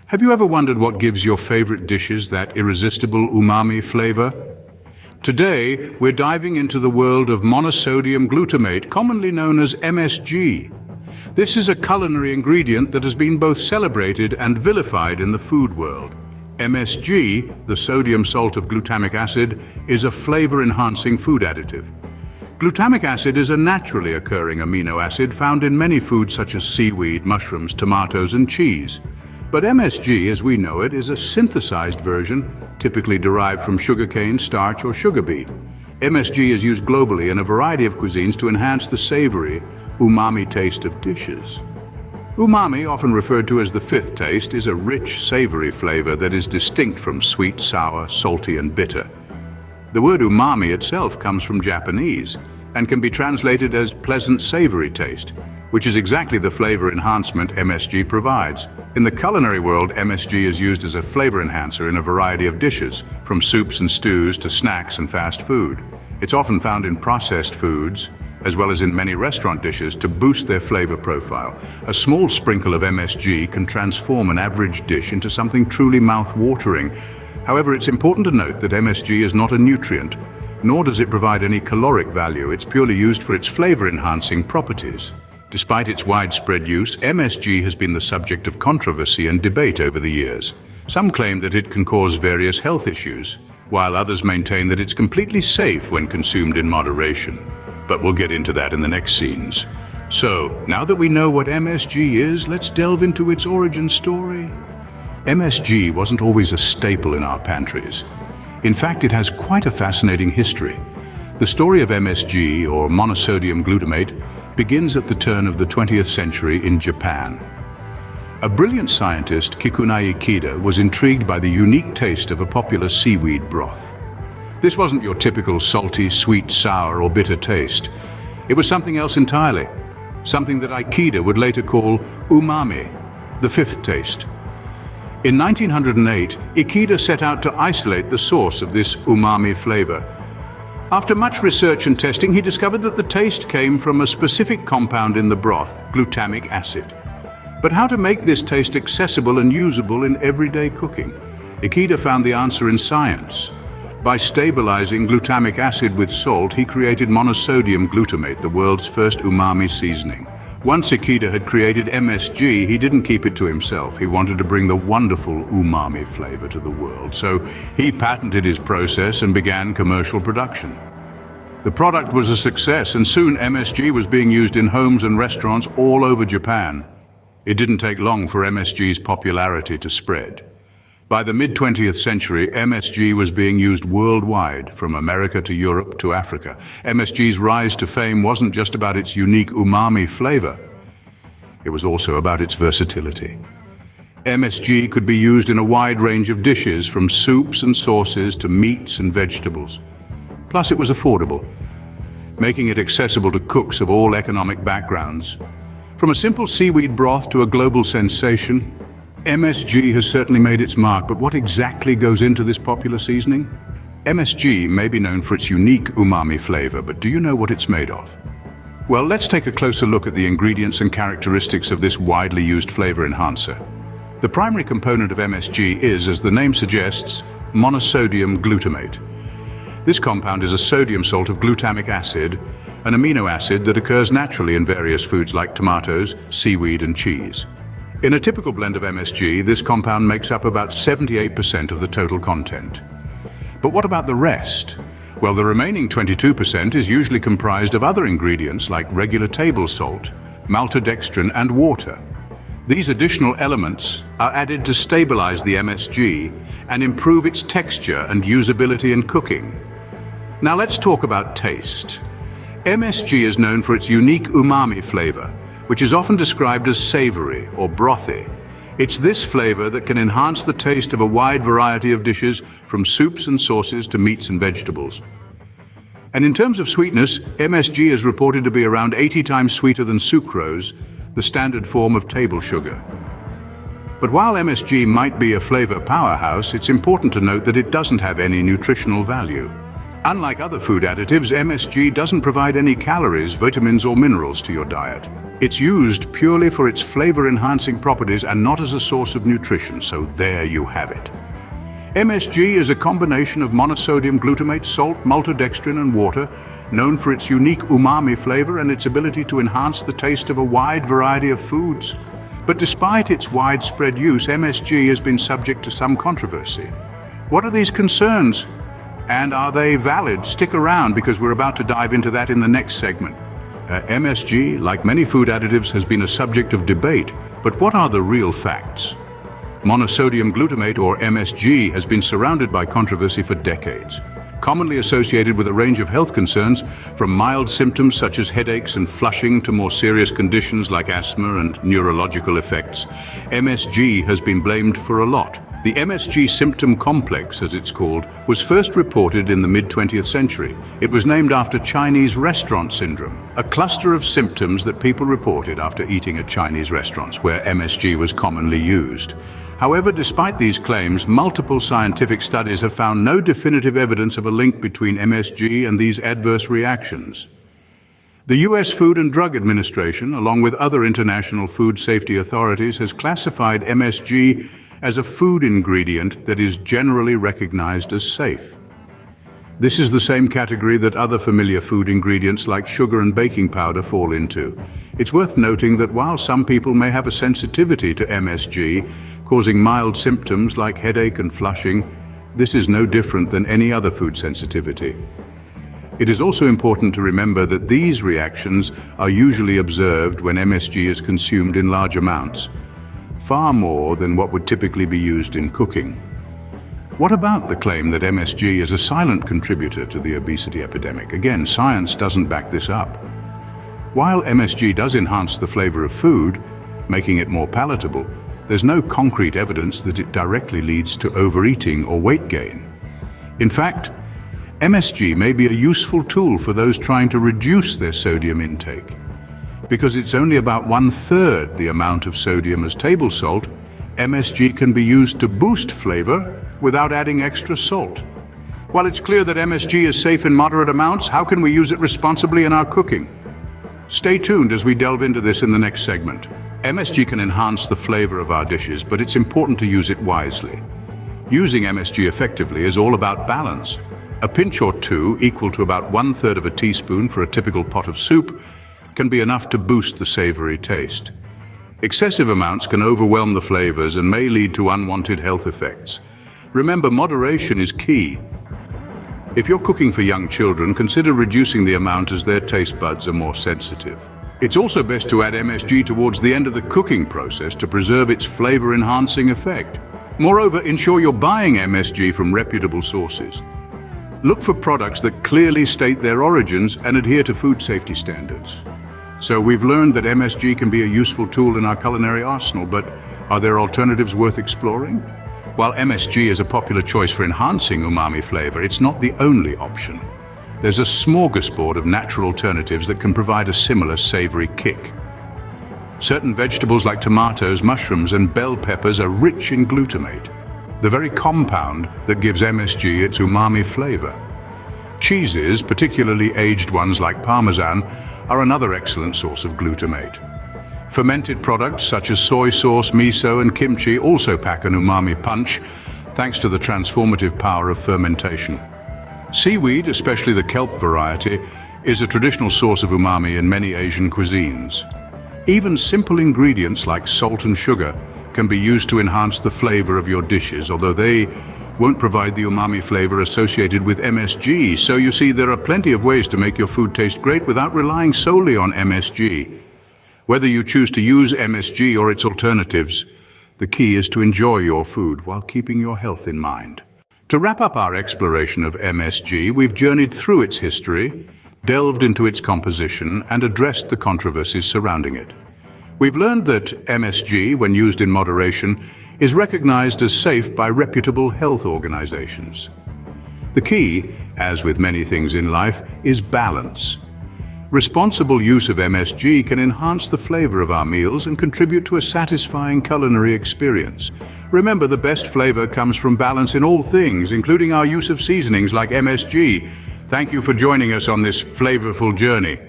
Have you ever wondered what gives your favorite dishes that irresistible umami flavor? Today, we're diving into the world of monosodium glutamate, commonly known as MSG. This is a culinary ingredient that has been both celebrated and vilified in the food world. MSG, the sodium salt of glutamic acid, is a flavor-enhancing food additive. Glutamic acid is a naturally occurring amino acid found in many foods such as seaweed, mushrooms, tomatoes, and cheese. But MSG, as we know it, is a synthesized version, typically derived from sugarcane, starch, or sugar beet. MSG is used globally in a variety of cuisines to enhance the savory, umami taste of dishes. Umami, often referred to as the fifth taste, is a rich, savory flavor that is distinct from sweet, sour, salty, and bitter. The word umami itself comes from Japanese and can be translated as pleasant, savory taste, which is exactly the flavor enhancement MSG provides. In the culinary world, MSG is used as a flavor enhancer in a variety of dishes, from soups and stews to snacks and fast food. It's often found in processed foods, as well as in many restaurant dishes, to boost their flavor profile. A small sprinkle of MSG can transform an average dish into something truly mouth-watering. However, it's important to note that MSG is not a nutrient, nor does it provide any caloric value. It's purely used for its flavor-enhancing properties. Despite its widespread use, MSG has been the subject of controversy and debate over the years. Some claim that it can cause various health issues, while others maintain that it's completely safe when consumed in moderation. But we'll get into that in the next scenes. So, now that we know what MSG is, let's delve into its origin story. MSG wasn't always a staple in our pantries. In fact, it has quite a fascinating history. The story of MSG, or monosodium glutamate, begins at the turn of the 20th century in Japan. A brilliant scientist, Kikunae Ikeda, was intrigued by the unique taste of a popular seaweed broth. This wasn't your typical salty, sweet, sour, or bitter taste. It was something else entirely, something that Ikeda would later call umami, the fifth taste. In 1908, Ikeda set out to isolate the source of this umami flavor. After much research and testing, he discovered that the taste came from a specific compound in the broth, glutamic acid. But how to make this taste accessible and usable in everyday cooking? Ikeda found the answer in science. By stabilizing glutamic acid with salt, he created monosodium glutamate, the world's first umami seasoning. Once Ikeda had created MSG, he didn't keep it to himself. He wanted to bring the wonderful umami flavor to the world. So he patented his process and began commercial production. The product was a success, and soon MSG was being used in homes and restaurants all over Japan. It didn't take long for MSG's popularity to spread. By the mid-20th century, MSG was being used worldwide, from America to Europe to Africa. MSG's rise to fame wasn't just about its unique umami flavor. It was also about its versatility. MSG could be used in a wide range of dishes, from soups and sauces to meats and vegetables. Plus, it was affordable, making it accessible to cooks of all economic backgrounds. From a simple seaweed broth to a global sensation, MSG has certainly made its mark, but what exactly goes into this popular seasoning? MSG may be known for its unique umami flavor, but do you know what it's made of? Well, let's take a closer look at the ingredients and characteristics of this widely used flavor enhancer. The primary component of MSG is, as the name suggests, monosodium glutamate. This compound is a sodium salt of glutamic acid, an amino acid that occurs naturally in various foods like tomatoes, seaweed, and cheese. In a typical blend of MSG, this compound makes up about 78% of the total content. But what about the rest? Well, the remaining 22% is usually comprised of other ingredients like regular table salt, maltodextrin, and water. These additional elements are added to stabilize the MSG and improve its texture and usability in cooking. Now let's talk about taste. MSG is known for its unique umami flavor, which is often described as savory or brothy. It's this flavor that can enhance the taste of a wide variety of dishes, from soups and sauces to meats and vegetables. And in terms of sweetness, MSG is reported to be around 80 times sweeter than sucrose, the standard form of table sugar. But while MSG might be a flavor powerhouse, it's important to note that it doesn't have any nutritional value. Unlike other food additives, MSG doesn't provide any calories, vitamins, or minerals to your diet. It's used purely for its flavor-enhancing properties and not as a source of nutrition, so there you have it. MSG is a combination of monosodium glutamate, salt, maltodextrin, and water, known for its unique umami flavor and its ability to enhance the taste of a wide variety of foods. But despite its widespread use, MSG has been subject to some controversy. What are these concerns? And are they valid? Stick around because we're about to dive into that in the next segment. MSG, like many food additives, has been a subject of debate, but what are the real facts? Monosodium glutamate, or MSG, has been surrounded by controversy for decades. Commonly associated with a range of health concerns, from mild symptoms such as headaches and flushing to more serious conditions like asthma and neurological effects, MSG has been blamed for a lot. The MSG symptom complex, as it's called, was first reported in the mid-20th century. It was named after Chinese restaurant syndrome, a cluster of symptoms that people reported after eating at Chinese restaurants, where MSG was commonly used. However, despite these claims, multiple scientific studies have found no definitive evidence of a link between MSG and these adverse reactions. The U.S. Food and Drug Administration, along with other international food safety authorities, has classified MSG as a food ingredient that is generally recognized as safe. This is the same category that other familiar food ingredients like sugar and baking powder fall into. It's worth noting that while some people may have a sensitivity to MSG, causing mild symptoms like headache and flushing, this is no different than any other food sensitivity. It is also important to remember that these reactions are usually observed when MSG is consumed in large amounts, far more than what would typically be used in cooking. What about the claim that MSG is a silent contributor to the obesity epidemic? Again, science doesn't back this up. While MSG does enhance the flavor of food, making it more palatable, there's no concrete evidence that it directly leads to overeating or weight gain. In fact, MSG may be a useful tool for those trying to reduce their sodium intake. Because it's only about 1/3 the amount of sodium as table salt, MSG can be used to boost flavor without adding extra salt. While it's clear that MSG is safe in moderate amounts, how can we use it responsibly in our cooking? Stay tuned as we delve into this in the next segment. MSG can enhance the flavor of our dishes, but it's important to use it wisely. Using MSG effectively is all about balance. A pinch or two, equal to about 1/3 of a teaspoon for a typical pot of soup, can be enough to boost the savory taste. Excessive amounts can overwhelm the flavors and may lead to unwanted health effects. Remember, moderation is key. If you're cooking for young children, consider reducing the amount as their taste buds are more sensitive. It's also best to add MSG towards the end of the cooking process to preserve its flavor-enhancing effect. Moreover, ensure you're buying MSG from reputable sources. Look for products that clearly state their origins and adhere to food safety standards. So we've learned that MSG can be a useful tool in our culinary arsenal, but are there alternatives worth exploring? While MSG is a popular choice for enhancing umami flavor, it's not the only option. There's a smorgasbord of natural alternatives that can provide a similar savory kick. Certain vegetables like tomatoes, mushrooms, and bell peppers are rich in glutamate, the very compound that gives MSG its umami flavor. Cheeses, particularly aged ones like Parmesan, are another excellent source of glutamate. Fermented products such as soy sauce, miso, and kimchi also pack an umami punch, thanks to the transformative power of fermentation. Seaweed, especially the kelp variety, is a traditional source of umami in many Asian cuisines. Even simple ingredients like salt and sugar can be used to enhance the flavor of your dishes, although they won't provide the umami flavor associated with MSG. So you see, there are plenty of ways to make your food taste great without relying solely on MSG. Whether you choose to use MSG or its alternatives, the key is to enjoy your food while keeping your health in mind. To wrap up our exploration of MSG, we've journeyed through its history, delved into its composition, and addressed the controversies surrounding it. We've learned that MSG, when used in moderation, is recognized as safe by reputable health organizations. The key, as with many things in life, is balance. Responsible use of MSG can enhance the flavor of our meals and contribute to a satisfying culinary experience. Remember, the best flavor comes from balance in all things, including our use of seasonings like MSG. Thank you for joining us on this flavorful journey.